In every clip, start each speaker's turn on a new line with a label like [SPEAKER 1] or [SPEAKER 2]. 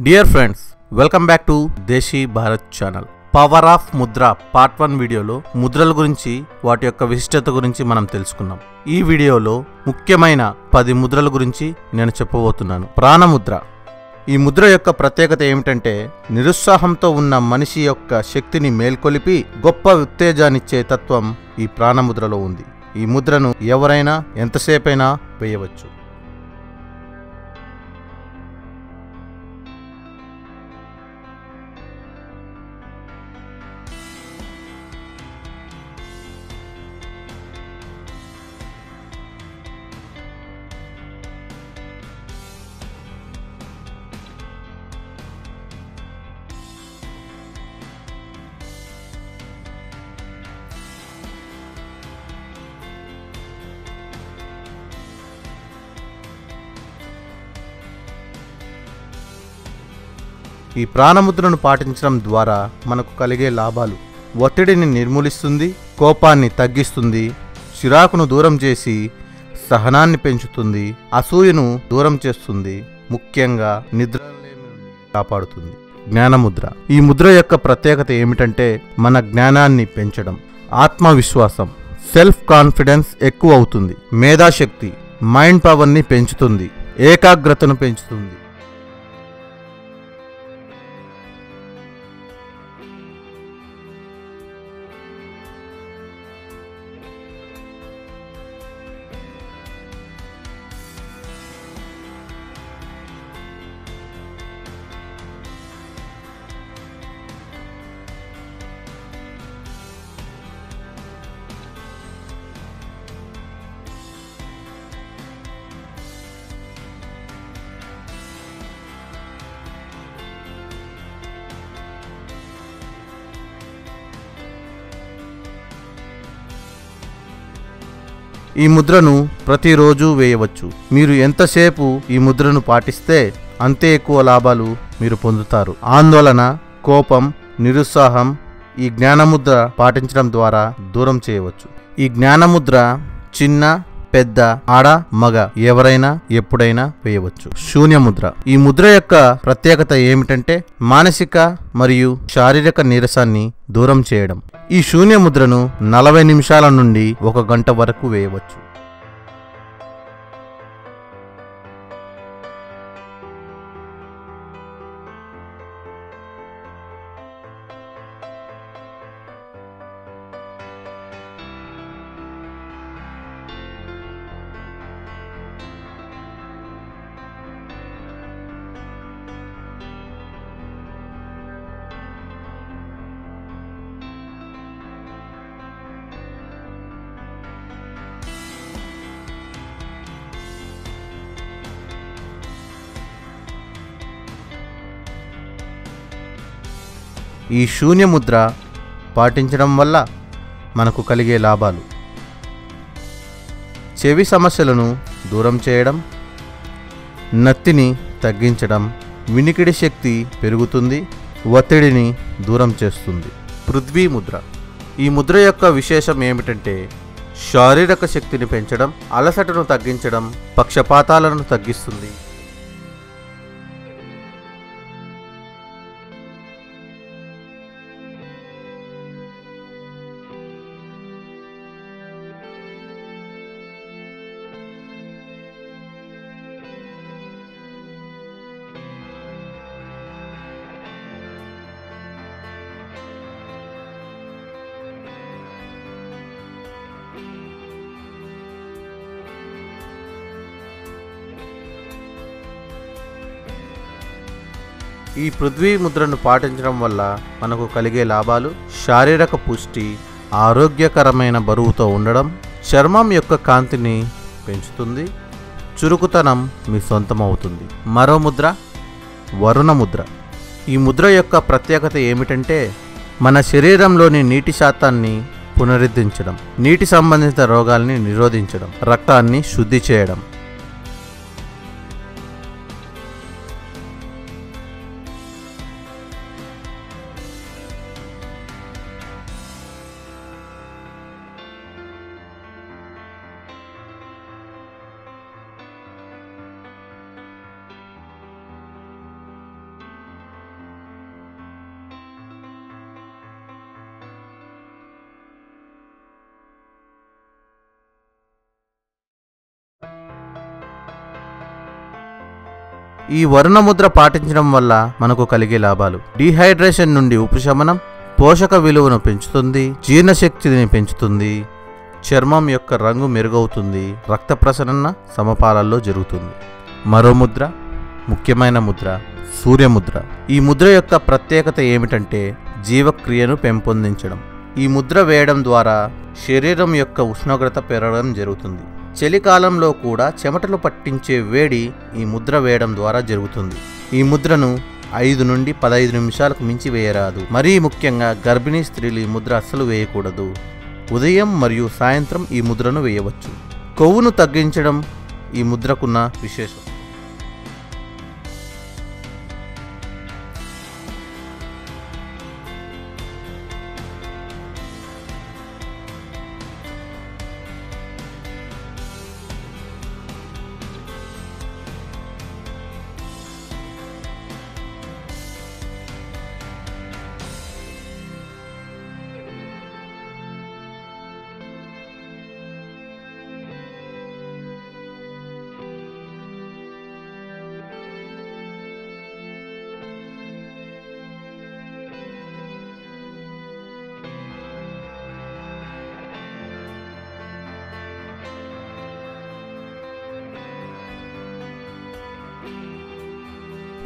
[SPEAKER 1] Dear friends, welcome back to desi Bharat channel. Power of Mudra part 1 వీడియోలో ముద్రల గురించి, వాటి యొక్క విశిష్టత గురించి మనం తెలుసుకున్నాం. ఈ వీడియోలో ముఖ్యమైన 10 ముద్రల గురించి నేను చెప్పబోతున్నాను. ప్రాణముద్ర. ఈ ముద్ర యొక్క ప్రత్యేకత ఏమిటంటే, నిరుత్సాహంతో ఉన్న మనిషి యొక్క శక్తిని మేల్కొలిపి గొప్ప ఉత్తేజాన్నిచ్చే తత్వం ఈ ప్రాణముద్రలో ఉంది. ఈ ముద్రను ఎవరైనా ఎంతసేపైనా వేయవచ్చు. ఈ ప్రాణముద్రను పాటించడం ద్వారా మనకు కలిగే లాభాలు: ఒత్తిడిని నిర్మూలిస్తుంది, కోపాన్ని తగ్గిస్తుంది, చిరాకును దూరం చేసి సహనాన్ని పెంచుతుంది, అసూయను దూరం చేస్తుంది, ముఖ్యంగా నిద్రలేమి కాపాడుతుంది. జ్ఞానముద్ర. ఈ ముద్ర యొక్క ప్రత్యేకత ఏమిటంటే, మన జ్ఞానాన్ని పెంచడం, ఆత్మవిశ్వాసం, సెల్ఫ్ కాన్ఫిడెన్స్ ఎక్కువ అవుతుంది, మేధాశక్తి, మైండ్ పవర్ని పెంచుతుంది, ఏకాగ్రతను పెంచుతుంది. ఈ ముద్రను ప్రతిరోజు వేయవచ్చు. మీరు ఎంతసేపు ఈ ముద్రను పాటిస్తే అంతే ఎక్కువ లాభాలు మీరు పొందుతారు. ఆందోళన, కోపం, నిరుత్సాహం ఈ జ్ఞానముద్ర పాటించడం ద్వారా దూరం చేయవచ్చు. ఈ జ్ఞానముద్ర చిన్న, పెద్ద, ఆడ, మగ ఎవరైనా ఎప్పుడైనా వేయవచ్చు. శూన్యముద్ర. ఈ ముద్ర యొక్క ప్రత్యేకత ఏమిటంటే, మానసిక మరియు శారీరక నీరసాన్ని దూరం చేయడం. ఈ శూన్య ముద్రను 40 నిమిషాల నుండి 1 గంట వరకు వేయవచ్చు. ఈ శూన్య ముద్ర పాటించడం వల్ల మనకు కలిగే లాభాలు: చెవి సమస్యలను దూరం చేయడం, నత్తిని తగ్గించడం, వినికిడి శక్తి పెరుగుతుంది, ఒత్తిడిని దూరం చేస్తుంది. పృథ్వీ ముద్ర. ఈ ముద్ర యొక్క విశేషం ఏమిటంటే, శారీరక శక్తిని పెంచడం, అలసటను తగ్గించడం, పక్షపాతాలను తగ్గిస్తుంది. ఈ పృథ్వీ ముద్రను పాటించడం వల్ల మనకు కలిగే లాభాలు: శారీరక పుష్టి, ఆరోగ్యకరమైన బరువుతో ఉండడం, చర్మం యొక్క కాంతిని పెంచుతుంది, చురుకుతనం మీ సొంతమవుతుంది. మరో ముద్ర వరుణ ముద్ర. ఈ ముద్ర యొక్క ప్రత్యేకత ఏమిటంటే, మన శరీరంలోని నీటి శాతాన్ని పునరుద్ధరించడం, నీటి సంబంధిత రోగాల్ని నిరోధించడం, రక్తాన్ని శుద్ధి చేయడం. ఈ వరుణ ముద్ర పాటించడం వల్ల మనకు కలిగే లాభాలు: డీహైడ్రేషన్ నుండి ఉపశమనం, పోషక విలువను పెంచుతుంది, జీర్ణశక్తిని పెంచుతుంది, చర్మం యొక్క రంగు మెరుగవుతుంది, రక్త ప్రసరణ సమపాలల్లో జరుగుతుంది. మరో ముద్ర, ముఖ్యమైన ముద్ర, సూర్యముద్ర. ఈ ముద్ర యొక్క ప్రత్యేకత ఏమిటంటే జీవక్రియను పెంపొందించడం. ఈ ముద్ర వేయడం ద్వారా శరీరం యొక్క ఉష్ణోగ్రత పెరగడం జరుగుతుంది. చలికాలంలో కూడా చెమటలు పట్టించే వేడి ఈ ముద్ర వేయడం ద్వారా జరుగుతుంది. ఈ ముద్రను 5 నుండి 15 నిమిషాలకు మించి వేయరాదు. మరీ ముఖ్యంగా గర్భిణీ స్త్రీలు ఈ ముద్ర అస్సలు వేయకూడదు. ఉదయం మరియు సాయంత్రం ఈ ముద్రను వేయవచ్చు. కొవ్వును తగ్గించడం ఈ ముద్రకున్న విశేషం.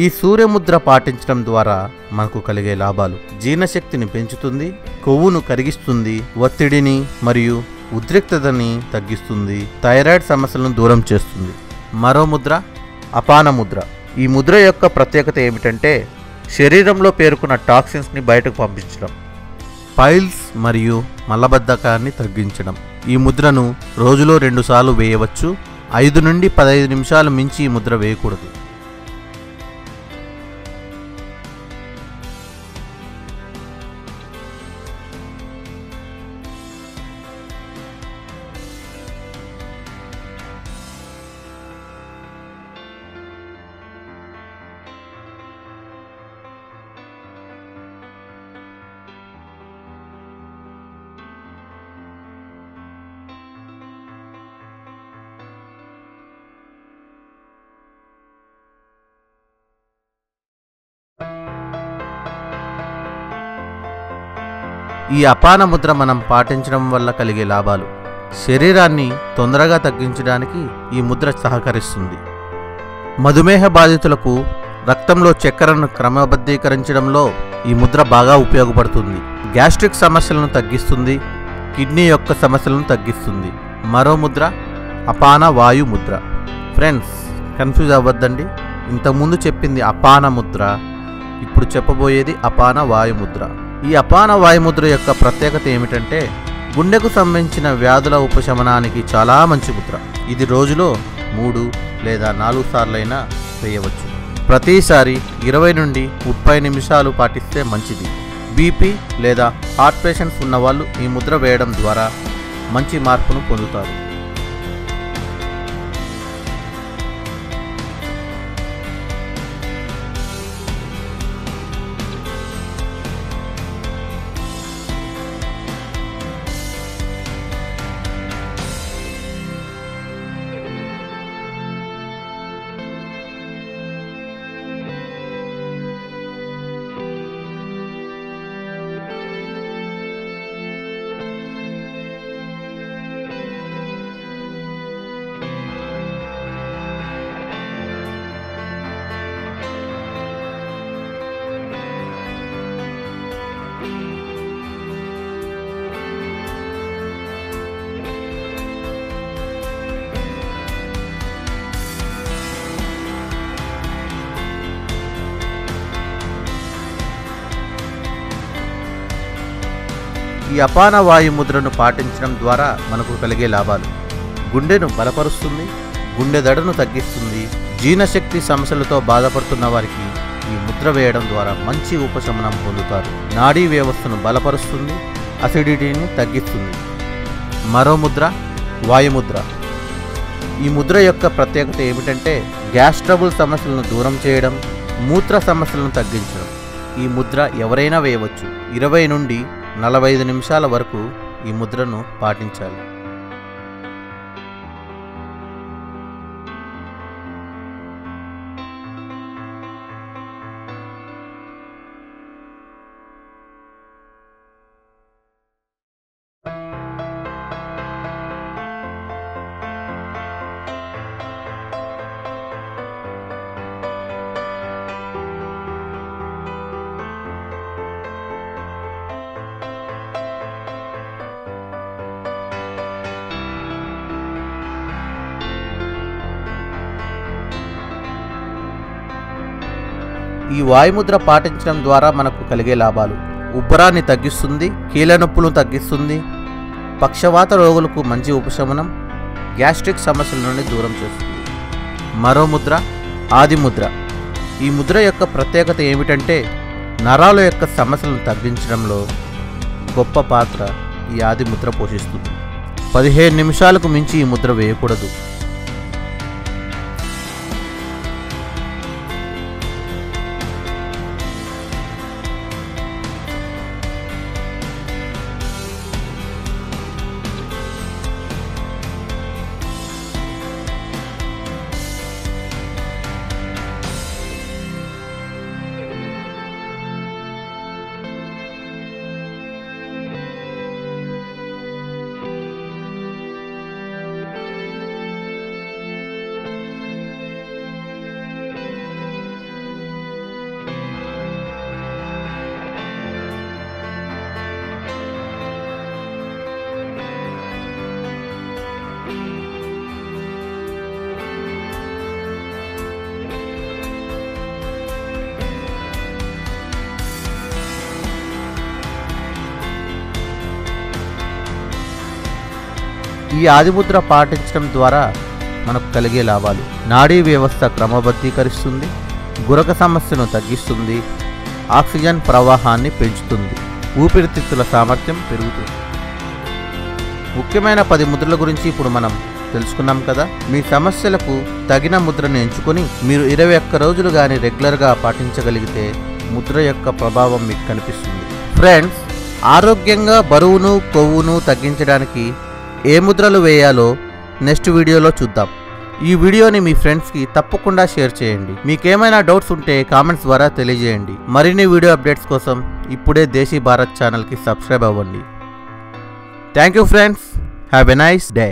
[SPEAKER 1] ఈ సూర్యముద్ర పాటించడం ద్వారా మనకు కలిగే లాభాలు: జీర్ణశక్తిని పెంచుతుంది, కొవ్వును కరిగిస్తుంది, ఒత్తిడిని మరియు ఉద్రిక్తతని తగ్గిస్తుంది, థైరాయిడ్ సమస్యలను దూరం చేస్తుంది. మరో ముద్ర, అపాన ముద్ర. ఈ ముద్ర యొక్క ప్రత్యేకత ఏమిటంటే శరీరంలో పేరుకున్న టాక్సిన్స్ని బయటకు పంపించడం, పైల్స్ మరియు మలబద్ధకాన్ని తగ్గించడం. ఈ ముద్రను రోజులో 2 సార్లు వేయవచ్చు. 5 నుండి 15 నిమిషాలు మించి ఈ ముద్ర వేయకూడదు. ఈ అపాన ముద్ర మనం పాటించడం వల్ల కలిగే లాభాలు: శరీరాన్ని తొందరగా తగ్గించడానికి ఈ ముద్ర సహకరిస్తుంది. మధుమేహ బాధితులకు రక్తంలో చక్కెరను క్రమబద్ధీకరించడంలో ఈ ముద్ర బాగా ఉపయోగపడుతుంది. గ్యాస్ట్రిక్ సమస్యలను తగ్గిస్తుంది, కిడ్నీ యొక్క సమస్యలను తగ్గిస్తుంది. మరో ముద్ర, అపాన వాయు ముద్ర. ఫ్రెండ్స్, కన్ఫ్యూజ్ అవ్వద్దండి. ఇంతకుముందు చెప్పింది అపాన ముద్ర, ఇప్పుడు చెప్పబోయేది అపాన వాయు ముద్ర. ఈ అపాన వాయుముద్ర యొక్క ప్రత్యేకత ఏమిటంటే గుండెకు సంబంధించిన వ్యాధుల ఉపశమనానికి చాలా మంచి ముద్ర. ఇది రోజులో 3 లేదా 4 సార్లైనా వేయవచ్చు. ప్రతిసారి 20 నుండి 30 నిమిషాలు పాటిస్తే మంచిది. బీపీ లేదా హార్ట్ పేషెంట్స్ ఉన్నవాళ్ళు ఈ ముద్ర వేయడం ద్వారా మంచి మార్పును పొందుతారు. ఈ అపాన వాయు ముద్రను పాటించడం ద్వారా మనకు కలిగే లాభాలు: గుండెను బలపరుస్తుంది, గుండె దడను తగ్గిస్తుంది, జీర్ణశక్తి సమస్యలతో బాధపడుతున్న వారికి ఈ ముద్ర వేయడం ద్వారా మంచి ఉపశమనం పొందుతారు. నాడీ వ్యవస్థను బలపరుస్తుంది, అసిడిటీని తగ్గిస్తుంది. మరో ముద్ర, వాయుముద్ర. ఈ ముద్ర యొక్క ప్రత్యేకత ఏమిటంటే గ్యాస్ ట్రబుల్ సమస్యలను దూరం చేయడం, మూత్ర సమస్యలను తగ్గించడం. ఈ ముద్ర ఎవరైనా వేయవచ్చు. 20 నుండి 45 నిమిషాల వరకు ఈ ముద్రను పాటించాలి. ఈ వాయుముద్ర పాటించడం ద్వారా మనకు కలిగే లాభాలు: ఉబ్బరాన్ని తగ్గిస్తుంది, కీళ్ళ నొప్పులను తగ్గిస్తుంది, పక్షవాత రోగులకు మంచి ఉపశమనం, గ్యాస్ట్రిక్ సమస్యల నుండి దూరం చేస్తుంది. మరో ముద్ర ఆది ముద్ర. ఈ ముద్ర యొక్క ప్రత్యేకత ఏమిటంటే నరాల యొక్క సమస్యలను తగ్గించడంలో గొప్ప పాత్ర ఈ ఆది ముద్ర పోషిస్తుంది. 15 నిమిషాలకు మించి ఈ ముద్ర వేయకూడదు. ఈ ఆదిముద్ర పాటించడం ద్వారా మనకు కలిగే లాభాలు: నాడీ వ్యవస్థ క్రమబద్ధీకరిస్తుంది, గురక సమస్యను తగ్గిస్తుంది, ఆక్సిజన్ ప్రవాహాన్ని పెంచుతుంది, ఊపిరితిత్తుల సామర్థ్యం పెరుగుతుంది. ముఖ్యమైన 10 ముద్రల గురించి ఇప్పుడు మనం తెలుసుకున్నాం కదా. మీ సమస్యలకు తగిన ముద్రను ఎంచుకొని మీరు 21 రోజులు కానీ రెగ్యులర్గా పాటించగలిగితే ముద్ర యొక్క ప్రభావం మీకు కనిపిస్తుంది. ఫ్రెండ్స్, ఆరోగ్యంగా బరువును కొవ్వును తగ్గించడానికి ఏ ముద్రలు వేయాలో నెక్స్ట్ వీడియోలో చూద్దాం. ఈ వీడియోని మీ ఫ్రెండ్స్కి తప్పకుండా షేర్ చేయండి. మీకేమైనా డౌట్స్ ఉంటే కామెంట్స్ ద్వారా తెలియజేయండి. మరిన్ని వీడియో అప్డేట్స్ కోసం ఇప్పుడే దేశీ భారత్ ఛానల్కి సబ్స్క్రైబ్ అవ్వండి. Thank you friends. Have a nice day.